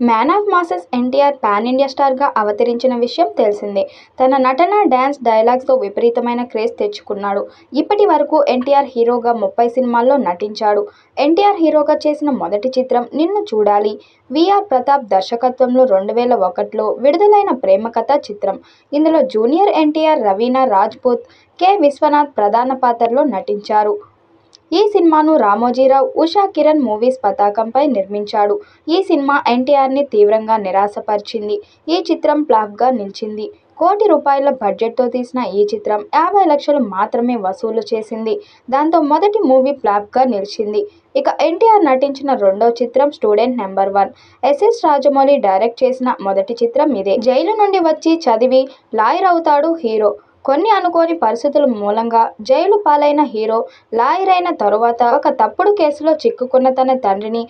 Man of masses NTR pan India స్టార్గా అవతరించిన విషయం తెలిసిందే. తన నటన, డ్యాన్స్, డైలాగ్స్తో విపరీతమైన క్రేజ్ తెచ్చుకున్నాడు. ఇప్పటి వరకు ఎన్టీఆర్ హీరోగా 30 సినిమాల్లో నటించాడు. ఎన్టీఆర్ హీరోగా చేసిన మొదటి చిత్రం 'నిన్ను చూడాలి' వీఆర్ ప్రతాప్ దర్శకత్వంలో 2001లో విడుదలైన ప్రేమ కథా చిత్రం. ఇందులో జూనియర్ ఎన్టీఆర్, రవీనా రాజ్పుత్, కె. విశ్వనాథ్ ప్రధాన పాత్రల్లో నటించారు. ఈ సినిమాను రామోజీరావు, ఉషా కిరణ్ మూవీస్ పతాకంపై నిర్మించాడు. ఈ సినిమా ఎన్టీఆర్ని తీవ్రంగా నిరాశపరిచింది. ఈ చిత్రం ఫ్లాప్గా నిలిచింది. ₹1,00,00,000 బడ్జెట్తో తీసిన ఈ చిత్రం 50 లక్షలు మాత్రమే వసూలు చేసింది. దాంతో మొదటి మూవీ ఫ్లాప్గా నిలిచింది. ఇక ఎన్టీఆర్ నటించిన రెండో చిత్రం 'student number 1'. SS Rajamouli direct చేసిన మొదటి చిత్రం ఇదే. జైలు నుండి వచ్చి చదివి లాయర్ అవుతాడు హీరో. కొన్ని అనుకోని పరిస్థితుల మూలంగా జైలు పాలైన హీరో లాయర్ అయిన తరువాత ఒక తప్పుడు కేసులో చిక్కుకున్న తన తండ్రిని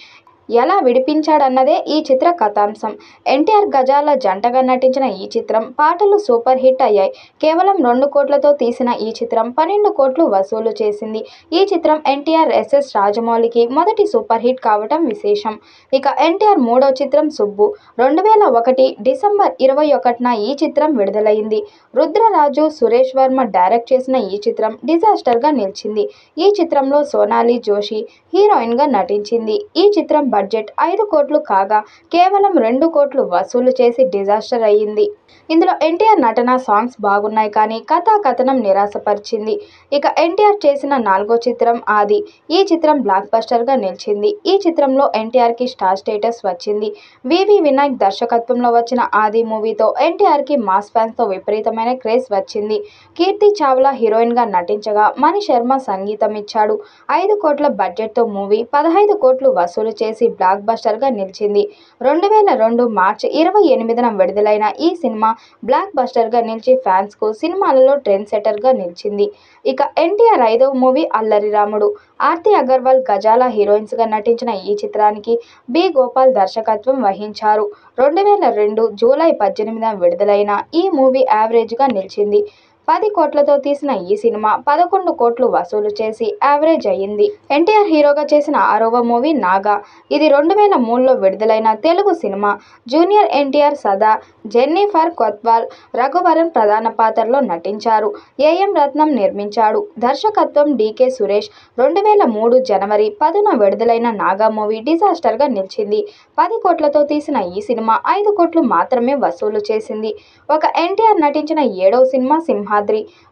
ఎలా విడిపించాడన్నదే ఈ చిత్ర కథాంశం. ఎన్టీఆర్, గజాల జంటగా నటించిన ఈ చిత్రం పాటలు సూపర్ హిట్ అయ్యాయి. కేవలం 2 కోట్లతో తీసిన ఈ చిత్రం 12 కోట్లు వసూలు చేసింది. ఈ చిత్రం ఎన్టీఆర్, ఎస్ఎస్ రాజమౌళికి మొదటి సూపర్ హిట్ కావటం విశేషం. ఇక ఎన్టీఆర్ మూడో చిత్రం 'సుబ్బు'. 2001 డిసెంబర్ 21న ఈ చిత్రం విడుదలైంది. రుద్రరాజు, సురేష్ వర్మ డైరెక్ట్ చేసిన ఈ చిత్రం డిజాస్టర్గా నిలిచింది. ఈ చిత్రంలో సోనాలి జోషి హీరోయిన్గా నటించింది. ఈ చిత్రం బడ్జెట్ 5 కోట్లు కాగా కేవలం 2 కోట్లు వసూలు చేసి డిజాస్టర్ అయ్యింది. ఇందులో ఎన్టీఆర్ నటన, సాంగ్స్ బాగున్నాయి కానీ కథనం నిరాశపరిచింది. ఇక ఎన్టీఆర్ చేసిన 4వ చిత్రం 'ఆది'. ఈ చిత్రం బ్లాక్ బస్టర్గా నిలిచింది. ఈ చిత్రంలో ఎన్టీఆర్కి స్టార్ స్టేటస్ వచ్చింది. వివి వినాయక్ దర్శకత్వంలో వచ్చిన 'ఆది' మూవీతో ఎన్టీఆర్కి మాస్ ఫ్యాన్స్తో విపరీతమైన క్రేజ్ వచ్చింది. కీర్తి చావ్లా హీరోయిన్గా నటించగా మణి శర్మ సంగీతం ఇచ్చాడు. 5 కోట్ల బడ్జెట్తో మూవీ 15 కోట్లు వసూలు చేసి బ్లాక్ బస్టర్గా నిలిచింది. 2002 మార్చి 28న విడుదలైన ఈ సినిమా బ్లాక్ బస్టర్గా నిలిచి ఫ్యాన్స్కు సినిమాలలో ట్రెండ్ సెట్టర్గా నిలిచింది. ఇక ఎన్టీఆర్ 5వ మూవీ 'అల్లరి రాముడు'. ఆర్తి అగర్వాల్, గజాల హీరోయిన్స్గా నటించిన ఈ చిత్రానికి బి. గోపాల్ దర్శకత్వం వహించారు. 2002 జూలై 18న విడుదలైన ఈ మూవీ యావరేజ్గా నిలిచింది. 10 కోట్లతో తీసిన ఈ సినిమా 11 కోట్లు వసూలు చేసి యావరేజ్ అయ్యింది. ఎన్టీఆర్ హీరోగా చేసిన 6వ మూవీ 'నాగా'. ఇది 2003లో విడుదలైన తెలుగు సినిమా. జూనియర్ ఎన్టీఆర్, సదా, జెన్నిఫర్ కొత్వాల్, రఘువరన్ ప్రధాన పాత్రల్లో నటించారు. ఏఎం రత్నం నిర్మించాడు. దర్శకత్వం డి.కె. సురేష్. 2003 జనవరి 10న విడుదలైన 'నాగా' మూవీ డిజాస్టర్గా నిలిచింది. 10 కోట్లతో తీసిన ఈ సినిమా 5 కోట్లు మాత్రమే వసూలు చేసింది. ఒక ఎన్టీఆర్ నటించిన 7వ సినిమా 'సింహాద్రి'.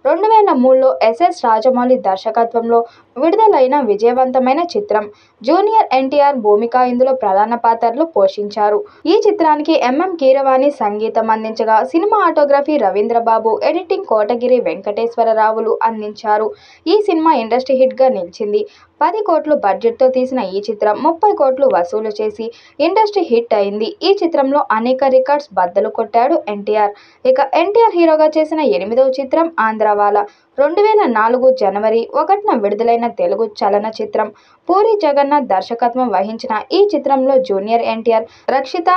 2003లో ఎస్ఎస్ రాజమౌళి దర్శకత్వంలో విడుదలైన విజయవంతమైన చిత్రం. జూనియర్ ఎన్టీఆర్, భూమిక ఇందులో ప్రధాన పాత్రలు పోషించారు. ఈ చిత్రానికి ఎంఎం కీరవాణి సంగీతం అందించగా సినిమాటోగ్రఫీ రవీంద్రబాబు, ఎడిటింగ్ కోటగిరి వెంకటేశ్వరరావులు అందించారు. ఈ సినిమా ఇండస్ట్రీ హిట్గా నిలిచింది. 10 కోట్లు బడ్జెట్తో తీసిన ఈ చిత్రం 30 కోట్లు వసూలు చేసి ఇండస్ట్రీ హిట్ అయింది. ఈ చిత్రంలో అనేక రికార్డ్స్ బద్దలు కొట్టాడు ఎన్టీఆర్. ఇక ఎన్టీఆర్ హీరోగా చేసిన 8వ చిత్రం 'ఆంధ్రవాల'. 2004 జనవరి 1న విడుదలైన తెలుగు చలన చిత్రం. పూరి జగన్నాథ్ దర్శకత్వం వహించిన ఈ చిత్రంలో జూనియర్ ఎన్టీఆర్, రక్షిత,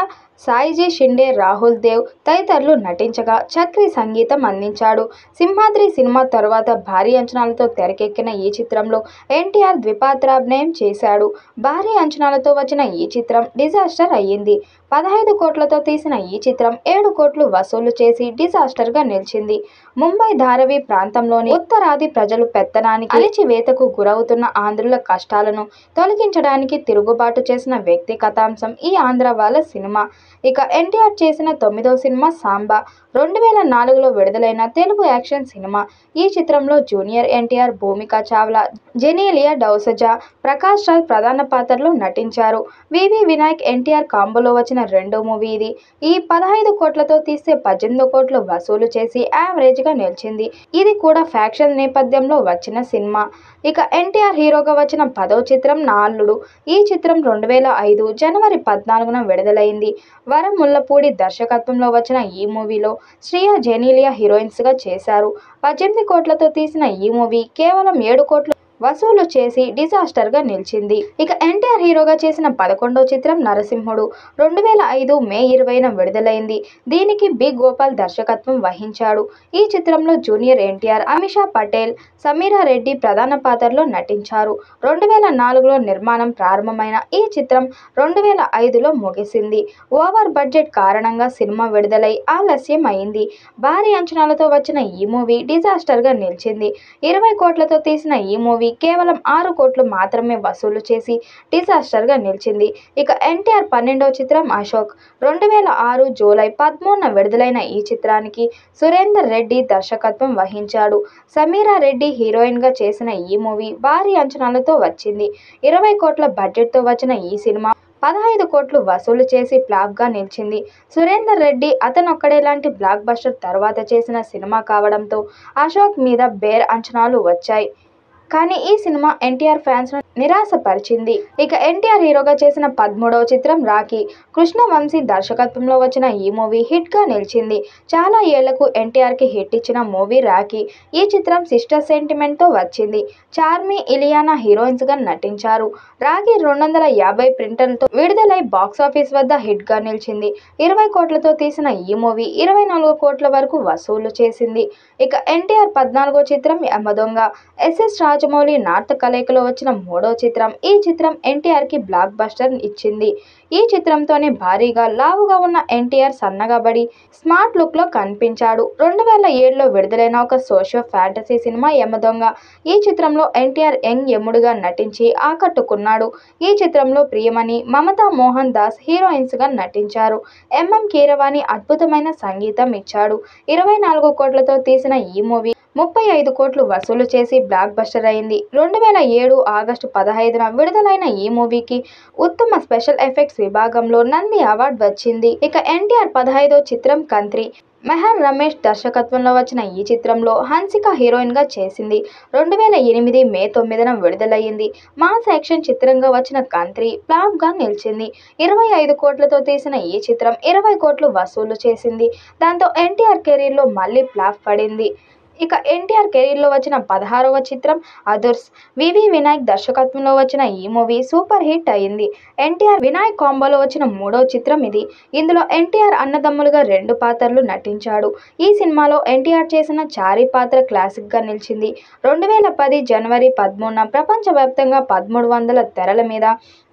సాయిజీ షిండే, రాహుల్ దేవ్ తదితరులు నటించగా చక్రి సంగీతం అందించాడు. 'సింహాద్రి' సినిమా తరువాత భారీ అంచనాలతో తెరకెక్కిన ఈ చిత్రంలో ఎన్టీఆర్ ద్విపాత్రాభినయం చేశాడు. భారీ అంచనాలతో వచ్చిన ఈ చిత్రం డిజాస్టర్ అయ్యింది. 15 కోట్లతో తీసిన ఈ చిత్రం 7 కోట్లు వసూలు చేసి డిజాస్టర్గా నిలిచింది. ముంబై ధారావి ప్రాంతంలోని ఉత్తరాది ప్రజలు పెత్తనానికి, అణచివేతకు గురవుతున్న ఆంధ్రుల కష్టాలను తొలగించడానికి తిరుగుబాటు చేసిన వ్యక్తి కథాంశం ఈ 'ఆంధ్రవాల' సినిమా. ఇక ఎన్టీఆర్ చేసిన 9వ సినిమా 'సాంబా'. 2004లో విడుదలైన తెలుగు యాక్షన్ సినిమా. ఈ చిత్రంలో జూనియర్ ఎన్టీఆర్, భూమిక చావ్లా, జెనీలియా డౌసజా, ప్రకాష్ రాజ్ ప్రధాన పాత్రలో నటించారు. వివి వినాయక్, ఎన్టీఆర్ కాంబోలో వచ్చిన రెండో మూవీ ఇది. ఈ 15 కోట్లతో తీస్తే 18 కోట్లు వసూలు చేసి యావరేజ్గా నిలిచింది. ఇది కూడా ఫ్యాక్షన్ నేపథ్యంలో వచ్చిన సినిమా. ఇక ఎన్టీఆర్ హీరోగా వచ్చిన 10వ చిత్రం 'నా అల్లుడు'. ఈ చిత్రం 2005 జనవరి 14న విడుదలైంది. వరం ముల్లపూడి దర్శకత్వంలో వచ్చిన ఈ మూవీలో శ్రియ, జెనీలియా హీరోయిన్స్గా చేశారు. 18 కోట్లతో తీసిన ఈ మూవీ కేవలం 7 కోట్లు వసూలు చేసి డిజాస్టర్గా నిలిచింది. ఇక ఎన్టీఆర్ హీరోగా చేసిన 11వ చిత్రం నరసింహుడు 2005 మే 20న విడుదలైంది. దీనికి బి. గోపాల్ దర్శకత్వం వహించాడు. ఈ చిత్రంలో జూనియర్ ఎన్టీఆర్, అమిషా పటేల్, సమీరా రెడ్డి ప్రధాన పాత్రల్లో నటించారు. 2004లో నిర్మాణం ప్రారంభమైన ఈ చిత్రం 2005లో ముగిసింది. ఓవర్ బడ్జెట్ కారణంగా సినిమా విడుదలై ఆలస్యం అయింది. భారీ అంచనాలతో వచ్చిన ఈ మూవీ డిజాస్టర్గా నిలిచింది. 20 కోట్లతో తీసిన ఈ మూవీ కేవలం 6 కోట్లు మాత్రమే వసూలు చేసి డిజాస్టర్గా నిలిచింది. ఇక ఎన్టీఆర్ 12వ చిత్రం అశోక్ 2006 జూలై 13న విడుదలైన ఈ చిత్రానికి సురేందర్ రెడ్డి దర్శకత్వం వహించాడు. సమీరా రెడ్డి హీరోయిన్గా చేసిన ఈ మూవీ భారీ అంచనాలతో వచ్చింది. 20 కోట్ల బడ్జెట్తో వచ్చిన ఈ సినిమా 15 కోట్లు వసూలు చేసి ఫ్లాప్గా నిలిచింది. సురేందర్ రెడ్డి అతనొక్కడే లాంటి బ్లాక్ బస్టర్ తర్వాత చేసిన సినిమా కావడంతో అశోక్ మీద బేర్ అంచనాలు వచ్చాయి. కానీ ఈ సినిమా ఎన్టీఆర్ ఫ్యాన్స్ను నిరాశపరిచింది. ఇక ఎన్టీఆర్ హీరోగా చేసిన 13వ చిత్రం రాఖీ కృష్ణవంశీ దర్శకత్వంలో వచ్చిన ఈ మూవీ హిట్గా నిలిచింది. చాలా ఏళ్లకు ఎన్టీఆర్కి హిట్ ఇచ్చిన మూవీ రాఖీ. ఈ చిత్రం సిస్టర్ సెంటిమెంట్తో వచ్చింది. చార్మి, ఇలియానా హీరోయిన్స్గా నటించారు. రాఖీ 250 ప్రింటర్లతో విడుదలై బాక్సాఫీస్ వద్ద హిట్గా నిలిచింది. 20 కోట్లతో తీసిన ఈ మూవీ 24 కోట్ల వరకు వసూలు చేసింది. ఇక ఎన్టీఆర్ 14వ చిత్రం యమదొంగ ఎస్. రాజమౌళి నార్త్ కలయికలో వచ్చిన 3వ చిత్రం. ఈ చిత్రం ఎన్టీఆర్కి బ్లాక్ బస్టర్ ఇచ్చింది. ఈ చిత్రంతోనే భారీగా లావుగా ఉన్న ఎన్టీఆర్ సన్నగా బడి స్మార్ట్ లుక్లో కనిపించాడు. 2007లో విడుదలైన ఒక సోషియో ఫ్యాంటసీ సినిమా యమదొంగ. ఈ చిత్రంలో ఎన్టీఆర్ యంగ్ యముడుగా నటించి ఆకట్టుకున్నాడు. ఈ చిత్రంలో ప్రియమణి, మమతా మోహన్ దాస్ హీరోయిన్స్గా నటించారు. ఎంఎం కీరవాణి అద్భుతమైన సంగీతం ఇచ్చాడు. 24 కోట్లతో తీసిన ఈ మూవీ 35 కోట్లు వసూలు చేసి బ్లాక్ బస్టర్ అయింది. 2007 ఆగస్టు 15న విడుదలైన ఈ మూవీకి ఉత్తమ స్పెషల్ ఎఫెక్ట్స్ విభాగంలో నంది అవార్డు వచ్చింది. ఇక ఎన్టీఆర్ 15వ చిత్రం కంత్రి మెహర్ రమేష్ దర్శకత్వంలో వచ్చిన ఈ చిత్రంలో హన్సిక హీరోయిన్గా చేసింది. 2008 మే 9న విడుదలయ్యింది. మాస్ యాక్షన్ చిత్రంగా వచ్చిన కంత్రి ఫ్లాప్గా నిలిచింది. 25 కోట్లతో తీసిన ఈ చిత్రం 20 కోట్లు వసూలు చేసింది. దాంతో ఎన్టీఆర్ కెరీర్లో మళ్ళీ ఫ్లాప్ పడింది. ఇక ఎన్టీఆర్ కెరీర్లో వచ్చిన 16వ చిత్రం అదుర్స్. వివి వినాయక్ దర్శకత్వంలో వచ్చిన ఈ మూవీ సూపర్ హిట్ అయింది. ఎన్టీఆర్ వినాయక్ కాంబోలో వచ్చిన 3వ చిత్రం ఇది. ఇందులో ఎన్టీఆర్ అన్నదమ్ములుగా 2 పాత్రలు నటించాడు. ఈ సినిమాలో ఎన్టీఆర్ చేసిన చారీ పాత్ర క్లాసిక్గా నిలిచింది. 2010 జనవరి 13న ప్రపంచవ్యాప్తంగా 1300 తెరల మీద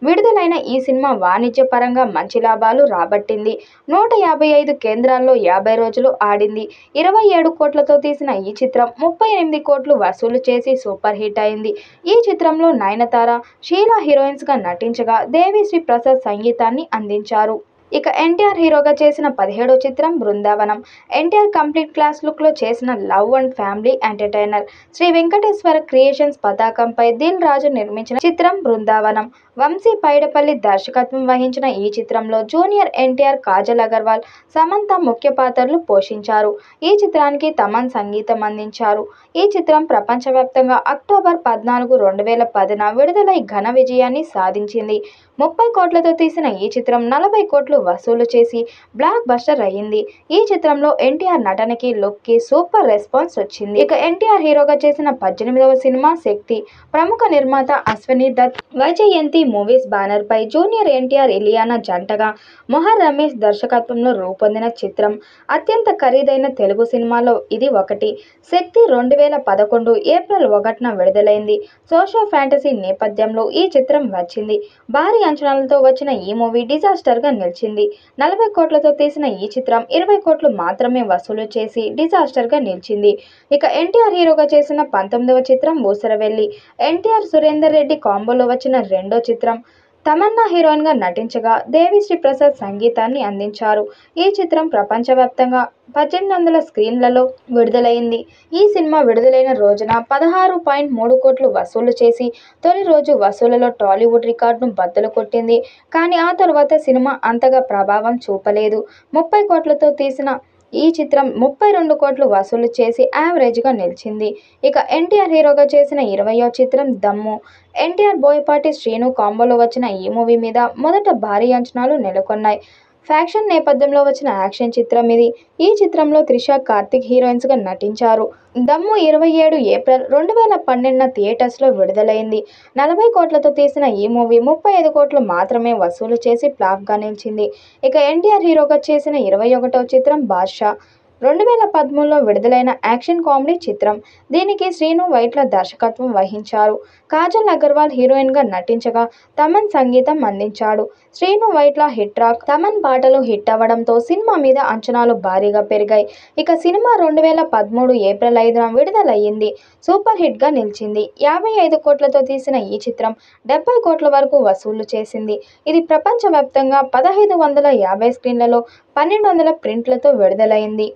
విడుదలైన ఈ సినిమా వాణిజ్యపరంగా మంచి లాభాలు రాబట్టింది. 155 కేంద్రాల్లో 50 రోజులు ఆడింది. 27 కోట్లతో తీసిన ఈ చిత్రం 38 కోట్లు వసూలు చేసి సూపర్ హిట్ అయింది. ఈ చిత్రంలో నయనతార, షీలా హీరోయిన్స్గా నటించగా దేవిశ్రీ ప్రసాద్ సంగీతాన్ని అందించారు. ఇక ఎన్టీఆర్ హీరోగా చేసిన 17వ చిత్రం బృందావనం. ఎన్టీఆర్ కంప్లీట్ క్లాస్ లుక్లో చేసిన love and family entertainer. Sri Venkateswara creations పతాకంపై దిల్ రాజు నిర్మించిన చిత్రం బృందావనం. వంశీ పైడపల్లి దర్శకత్వం వహించిన ఈ చిత్రంలో జూనియర్ ఎన్టీఆర్, కాజల్ అగర్వాల్, సమంత ముఖ్య పాత్రలు పోషించారు. ఈ చిత్రానికి తమన్ సంగీతం అందించారు. ఈ చిత్రం ప్రపంచవ్యాప్తంగా అక్టోబర్ 14, 2010న విడుదలై ఘన విజయాన్ని సాధించింది. 30 కోట్లతో తీసిన ఈ చిత్రం 40 కోట్లు వసూలు చేసి బ్లాక్ బస్టర్ అయ్యింది. ఈ చిత్రంలో ఎన్టీఆర్ నటనకి, లుక్కి సూపర్ రెస్పాన్స్ వచ్చింది. ఇక ఎన్టీఆర్ హీరోగా చేసిన 18వ సినిమా శక్తి. ప్రముఖ నిర్మాత అశ్వనీ దత్, వైజయంతి మూవీస్ బ్యానర్ పై జూనియర్ ఎన్టీఆర్, ఇలియానా జంటగా మెహర్ రమేష్ దర్శకత్వంలో రూపొందిన చిత్రం. అత్యంత ఖరీదైన తెలుగు సినిమాలో ఇది ఒకటి. శక్తి 2011 ఏప్రిల్ 1న విడుదలైంది. సోషల్ ఫ్యాంటసీ నేపథ్యంలో ఈ చిత్రం వచ్చింది. భారీ అంచనాలతో వచ్చిన ఈ మూవీ డిజాస్టర్గా నిలిచింది. 40 కోట్లతో తీసిన ఈ చిత్రం 20 కోట్లు మాత్రమే వసూలు చేసి డిజాస్టర్గా నిలిచింది. ఇక ఎన్టీఆర్ హీరోగా చేసిన 19వ చిత్రం ఊసరవెల్లి. ఎన్టీఆర్, సురేందర్ రెడ్డి కాంబోలో వచ్చిన 2వ చిత్రం. తమన్నా హీరోయిన్గా నటించగా దేవిశ్రీ ప్రసాద్ సంగీతాన్ని అందించారు. ఈ చిత్రం ప్రపంచవ్యాప్తంగా 1800 స్క్రీన్లలో విడుదలైంది. ఈ సినిమా విడుదలైన రోజున 16.3 కోట్లు వసూలు చేసి తొలి రోజు వసూళ్లలో టాలీవుడ్ రికార్డును బద్దలు కొట్టింది. కానీ ఆ తరువాత సినిమా అంతగా ప్రభావం చూపలేదు. 30 కోట్లతో తీసిన ఈ చిత్రం 32 కోట్లు వసూలు చేసి యావరేజ్గా నిలిచింది. ఇక ఎన్టీఆర్ హీరోగా చేసిన 20వ చిత్రం దమ్ము. ఎన్టీఆర్, బోయపాటి శ్రీను కాంబోలో వచ్చిన ఈ మూవీ మీద మొదట భారీ అంచనాలు నెలకొన్నాయి. ఫ్యాక్షన్ నేపథ్యంలో వచ్చిన యాక్షన్ చిత్రం ఇది. ఈ చిత్రంలో త్రిష, కార్తిక్ హీరోయిన్స్గా నటించారు. దమ్ము 27 ఏప్రిల్ 2012న థియేటర్స్లో విడుదలైంది. 40 కోట్లతో తీసిన ఈ మూవీ 35 కోట్లు మాత్రమే వసూలు చేసి ఫ్లాప్గా నిలిచింది. ఇక ఎన్టీఆర్ హీరోగా చేసిన 21వ చిత్రం బాద్షా 2013లో విడుదలైన యాక్షన్ కామెడీ చిత్రం. దీనికి శ్రీను వైట్ల దర్శకత్వం వహించారు. కాజల్ అగర్వాల్ హీరోయిన్గా నటించగా తమన్ సంగీతం అందించాడు. శ్రీను వైట్ల హిట్ ట్రాక్ తమన్ పాటలు హిట్ అవ్వడంతో సినిమా మీద అంచనాలు భారీగా పెరిగాయి. ఇక సినిమా 2013 ఏప్రిల్ 5న విడుదలయ్యింది. సూపర్ హిట్గా నిలిచింది. 55 కోట్లతో తీసిన ఈ చిత్రం 70 కోట్ల వరకు వసూలు చేసింది. ఇది ప్రపంచవ్యాప్తంగా 1550 స్క్రీన్లలో 1200 ప్రింట్లతో విడుదలైంది.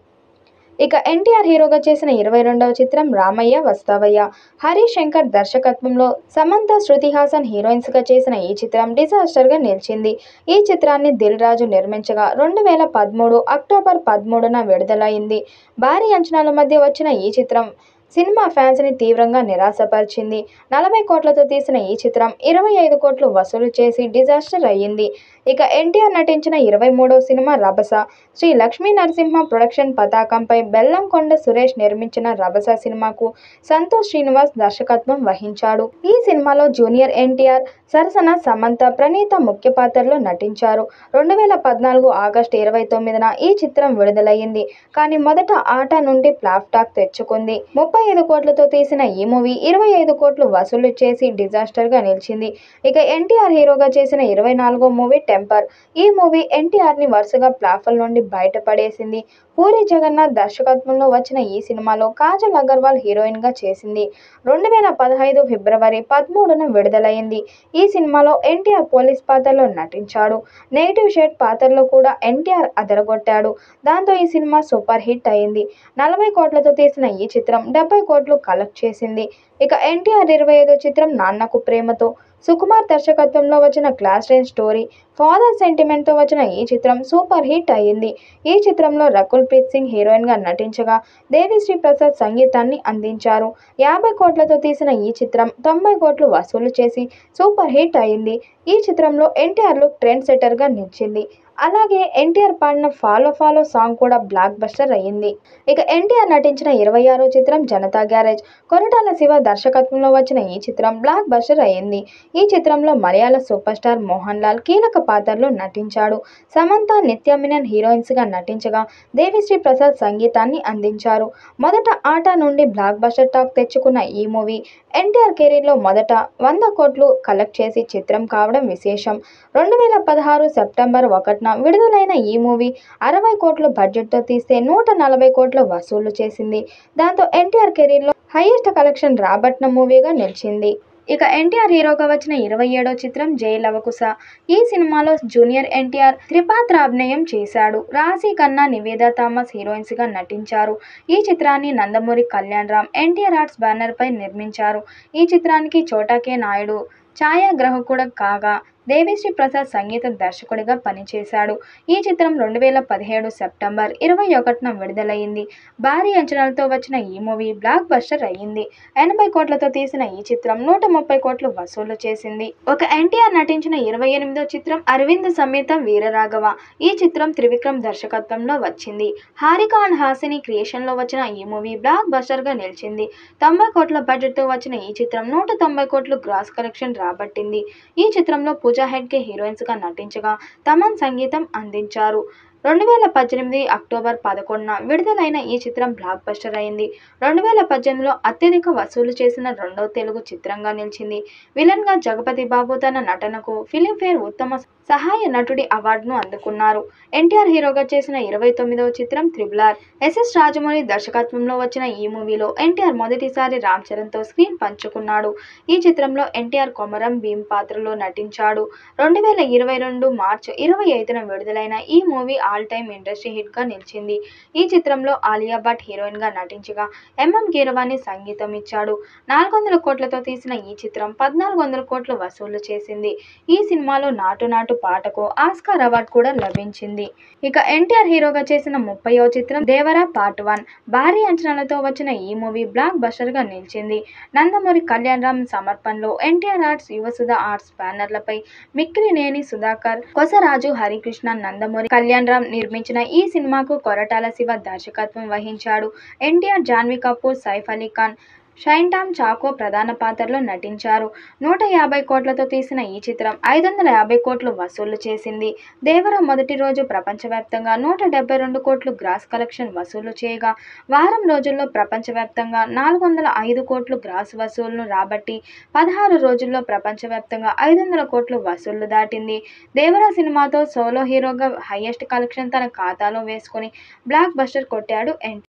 ఇక ఎన్టీఆర్ హీరోగా చేసిన 22వ చిత్రం రామయ్య వస్తావయ్య. హరీష్ శంకర్ దర్శకత్వంలో సమంత, శృతి హాసన్ హీరోయిన్స్గా చేసిన ఈ చిత్రం డిజాస్టర్గా నిలిచింది. ఈ చిత్రాన్ని దిల్ రాజు నిర్మించగా 2013 అక్టోబర్ 13న విడుదలైంది. భారీ అంచనాల మధ్య వచ్చిన ఈ చిత్రం సినిమా ఫ్యాన్స్ని తీవ్రంగా నిరాశపరిచింది. 40 కోట్లతో తీసిన ఈ చిత్రం 25 కోట్లు వసూలు చేసి డిజాస్టర్ అయ్యింది. ఇక ఎన్టీఆర్ నటించిన 23వ సినిమా రభస. శ్రీ లక్ష్మీ నరసింహ ప్రొడక్షన్ పతాకంపై బెల్లంకొండ సురేష్ నిర్మించిన రభస సినిమాకు సంతోష్ శ్రీనివాస్ దర్శకత్వం వహించాడు. ఈ సినిమాలో జూనియర్ ఎన్టీఆర్, సరసన సమంత, ప్రణీత ముఖ్య పాత్రలో నటించారు. 2014 ఆగస్టు 29న ఈ చిత్రం విడుదలయ్యింది. కానీ మొదట ఆట నుండి ఫ్లాప్ టాక్ తెచ్చుకుంది. 35 కోట్లతో తీసిన ఈ మూవీ 25 కోట్లు వసూలు చేసి డిజాస్టర్గా నిలిచింది. ఇక ఎన్టీఆర్ హీరోగా చేసిన 24వ మూవీ టెంపర్. ఈ మూవీ ఎన్టీఆర్ని వరుసగా ఫ్లాపుల నుండి బయటపడేసింది. పూరి జగన్నాథ్ దర్శకత్వంలో వచ్చిన ఈ సినిమాలో కాజల్ అగర్వాల్ హీరోయిన్గా చేసింది. 2015 ఫిబ్రవరి 13న విడుదలైంది. ఈ సినిమాలో ఎన్టీఆర్ పోలీస్ పాత్రలో నటించాడు. నెగిటివ్ షేడ్ పాత్రలో కూడా ఎన్టీఆర్ అదరగొట్టాడు. దాంతో ఈ సినిమా సూపర్ హిట్ అయింది. 40 కోట్లతో తీసిన ఈ చిత్రం 70 కోట్లు కలెక్ట్ చేసింది. ఇక ఎన్టీఆర్ 25వ చిత్రం నాన్నకు ప్రేమతో. సుకుమార్ దర్శకత్వంలో వచ్చిన క్లాస్ రేంజ్ స్టోరీ, ఫాదర్ సెంటిమెంట్తో వచ్చిన ఈ చిత్రం సూపర్ హిట్ అయ్యింది. ఈ చిత్రంలో రకుల్ ప్రీత్ సింగ్ హీరోయిన్గా నటించగా దేవిశ్రీ ప్రసాద్ సంగీతాన్ని అందించారు. 50 కోట్లతో తీసిన ఈ చిత్రం 90 కోట్లు వసూలు చేసి సూపర్ హిట్ అయింది. ఈ చిత్రంలో ఎన్టీఆర్ లుక్ ట్రెండ్ సెట్టర్గా నిలిచింది. అలాగే ఎన్టీఆర్ పాడిన ఫాలో ఫాలో సాంగ్ కూడా బ్లాక్ బస్టర్ అయ్యింది. ఇక ఎన్టీఆర్ నటించిన 26వ చిత్రం జనతా గ్యారేజ్. కొరటాల శివ దర్శకత్వంలో వచ్చిన ఈ చిత్రం బ్లాక్ బస్టర్ అయ్యింది. ఈ చిత్రంలో మలయాళ సూపర్ స్టార్ మోహన్ లాల్ కీలక పాత్రలో నటించాడు. సమంత, నిత్య మీనన్ హీరోయిన్స్గా నటించగా దేవిశ్రీ ప్రసాద్ సంగీతాన్ని అందించారు. మొదట ఆట నుండి బ్లాక్ బస్టర్ టాక్ తెచ్చుకున్న ఈ మూవీ ఎన్టీఆర్ కెరీర్లో మొదట 100 కోట్లు కలెక్ట్ చేసి చిత్రం కావడం విశేషం. 2016 సెప్టెంబర్ 1న విడుదలైన ఈ మూవీ 60 కోట్ల బడ్జెట్తో తీస్తే 140 కోట్ల వసూలు చేసింది. దాంతో ఎన్టీఆర్ కెరీర్లో హైయెస్ట్ కలెక్షన్ రాబట్టిన మూవీగా నిలిచింది. ఇక ఎన్టీఆర్ హీరోగా వచ్చిన 27వ చిత్రం జై లవకుశ. ఈ సినిమాలో జూనియర్ ఎన్టీఆర్ త్రిపాత్రాభినయం చేశాడు. రాశి ఖన్నా, నివేదా థామస్ హీరోయిన్స్గా నటించారు. ఈ చిత్రాన్ని నందమూరి కళ్యాణ్ రామ్ ఎన్టీఆర్ ఆర్ట్స్ బ్యానర్పై నిర్మించారు. ఈ చిత్రానికి చోటా కే నాయుడు ఛాయాగ్రాహకుడు కాగా దేవిశ్రీ ప్రసాద్ సంగీత దర్శకుడిగా పనిచేశాడు. ఈ చిత్రం 2017 సెప్టెంబర్ 21న విడుదలైంది. భారీ అంచనాలతో వచ్చిన ఈ మూవీ బ్లాక్ బస్టర్ అయ్యింది. 80 కోట్లతో తీసిన ఈ చిత్రం 130 కోట్లు వసూలు చేసింది. ఒక ఎన్టీఆర్ నటించిన 28వ చిత్రం అరవింద్ సమేత వీరరాఘవ. ఈ చిత్రం త్రివిక్రమ్ దర్శకత్వంలో వచ్చింది. హారిక అండ్ హాసిని క్రియేషన్లో వచ్చిన ఈ మూవీ బ్లాక్ బస్టర్గా నిలిచింది. 90 కోట్ల బడ్జెట్తో వచ్చిన ఈ చిత్రం 190 కోట్లు గ్రాస్ కలెక్షన్ రాబట్టింది. ఈ చిత్రంలో పూజా హెగ్డే హీరోయిన్స్గా నటించగా తమన్ సంగీతం అందించారు. 2018 అక్టోబర్ 11న విడుదలైన ఈ చిత్రం బ్లాక్ బస్టర్ అయింది. 2018లో అత్యధిక వసూలు చేసిన రెండవ తెలుగు చిత్రంగా నిలిచింది. విలన్గా జగపతి బాబు తన నటనకు ఫిలింఫేర్ ఉత్తమ సహాయ నటుడి అవార్డును అందుకున్నారు. ఎన్టీఆర్ హీరోగా చేసిన 29వ చిత్రం త్రిబుల్ ఆర్. ఎస్ఎస్ రాజమౌళి దర్శకత్వంలో వచ్చిన ఈ మూవీలో ఎన్టీఆర్ మొదటిసారి రామ్ చరణ్తో స్క్రీన్ పంచుకున్నాడు. ఈ చిత్రంలో ఎన్టీఆర్ కొమరం భీమ్ పాత్రలో నటించాడు. 2022 మార్చి 25న విడుదలైన ఈ మూవీ ఆల్ టైమ్ ఇండస్ట్రీ హిట్గా నిలిచింది. ఈ చిత్రంలో ఆలియా భట్ హీరోయిన్గా నటించగా ఎంఎం కీరవాణి సంగీతం ఇచ్చాడు. 400 కోట్లతో తీసిన ఈ చిత్రం 1400 కోట్లు వసూలు చేసింది. ఈ సినిమాలో నాటు నాటు పాటకు ఆస్కార్ అవార్డు కూడా లభించింది. ఇక ఎన్టీఆర్ హీరోగా చేసిన 30వ చిత్రం దేవర పార్ట్ 1. భారీ అంచనాలతో వచ్చిన ఈ మూవీ బ్లాక్ బస్టర్గా నిలిచింది. నందమూరి కళ్యాణరామ్ సమర్పణలో ఎన్టీఆర్ ఆర్ట్స్, యువసుధ ఆర్ట్స్ బ్యానర్లపై మిక్కిలినేని సుధాకర్, కొసరాజు హరికృష్ణ, నందమూరి కళ్యాణరామ్ నిర్మించిన ఈ సినిమాకు కొరటాల శివ దర్శకత్వం వహించాడు. ఎన్టీఆర్, జాన్వీ కపూర్, సైఫ్ అలీ ఖాన్, షైన్ టామ్ చాకో ప్రధాన పాత్రలో నటించారు. 150 కోట్లతో తీసిన ఈ చిత్రం 550 కోట్లు వసూలు చేసింది. దేవర మొదటి రోజు ప్రపంచవ్యాప్తంగా 172 కోట్లు గ్రాస్ కలెక్షన్ వసూలు చేయగా, వారం రోజుల్లో ప్రపంచవ్యాప్తంగా 405 కోట్లు గ్రాస్ వసూలును రాబట్టి 16 రోజుల్లో ప్రపంచవ్యాప్తంగా 500 కోట్లు వసూళ్లు దాటింది. దేవర సినిమాతో సోలో హీరోగా హైయెస్ట్ కలెక్షన్ తన ఖాతాలో వేసుకొని బ్లాక్ బస్టర్ కొట్టాడు ఎన్టీఆర్.